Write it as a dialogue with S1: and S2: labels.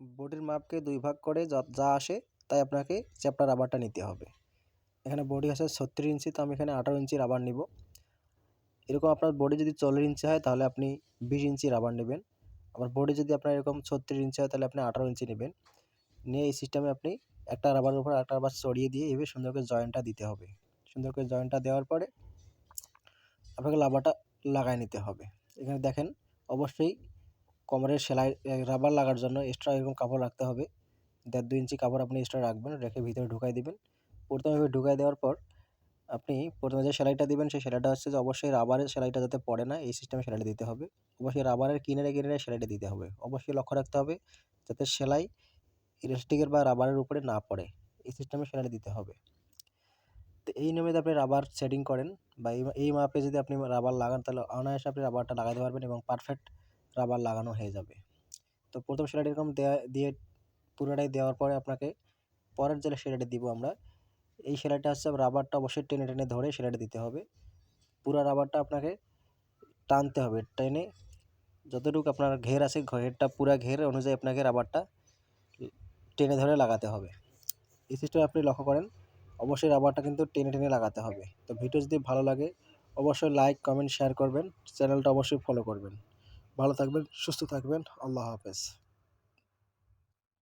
S1: বডির মাপকে 2 ভাগ করে যা আসে তাই আপনাকে চ্যাপ্টা রাবারটা নিতে হবে। এখানে বডি আছে 36 ইঞ্চি, তো আমি এখানে 18 ইঞ্চি রাবার নিব। এরকম আপনার বডি যদি 40 ইঞ্চি হয় তাহলে আপনি 20 ইঞ্চি রাবার নেবেন। আবার বডি যদি আপনার এরকম 36 ইঞ্চি হয় তাহলে আপনি 18 ইঞ্চি নেবেন। নিয়ে এই সিস্টেমে আপনি একটা রাবারের উপর আরেকটা রাবার চড়িয়ে দিয়ে এভাবে সুন্দর করে জয়েন্টটা দিতে হবে। সুন্দর করে জয়েন্টটা দেওয়ার পরে আপনাকে রাবারটা লাগায় নিতে হবে। এখানে দেখেন অবশ্যই কোমরের সেলাই রাবার লাগার জন্য এক্সট্রা এরকম কাপড় রাখতে হবে। 1.5-2 ইঞ্চি কাপড় আপনি এক্সট্রা রাখবেন, রেখে ভিতরে ঢুকাই দিবেন। প্রথমে এভাবে ঢুকাই দেওয়ার পর আপনি প্রথমে যে সেলাইটা দিবেন সেই সেলাইটা হচ্ছে যে অবশ্যই রাবারের সেলাইটা যাতে পড়ে না এই সিস্টেমে সেলাইটা দিতে হবে। অবশ্যই রাবারের কিনারে সেলাইটা দিতে হবে। অবশ্যই লক্ষ্য রাখতে হবে যাতে সেলাই ইলাস্টিকের বা রাবারের উপরে না পড়ে, এই সিস্টেমে সেলাইটা দিতে হবে। তো এই নিয়মে যদি আপনি রাবার সেটিং করেন বা এই মাপে যদি আপনি রাবার লাগান তাহলে অনায়াসে আপনি রাবারটা লাগাতে পারবেন এবং পারফেক্ট রাবার লাগানো হয়ে যাবে। তো প্রথম সেলাইটা এরকম দিয়ে পুরোটাই দেওয়ার পরে আপনাকে পরের যে সেলাইটা দিব আমরা, এই সেলাইটা হচ্ছে রাবারটা অবশ্যই টেনে ধরে সেলাইটা দিতে হবে। পুরো রাবারটা আপনাকে টানতে হবে, টেনে যতটুকু আপনার ঘের আছে ঘেরটা পুরা ঘের অনুযায়ী আপনাকে রাবারটা টেনে ধরে লাগাতে হবে। এই সিস্টেমে আপনি লক্ষ্য করেন অবশ্যই রাবারটা কিন্তু টেনে লাগাতে হবে। তো ভিডিও যদি ভালো লাগে অবশ্যই লাইক, কমেন্ট, শেয়ার করবেন। চ্যানেলটা অবশ্যই ফলো করবেন। ভালো থাকবেন, সুস্থ থাকবেন। আল্লাহ হাফেজ।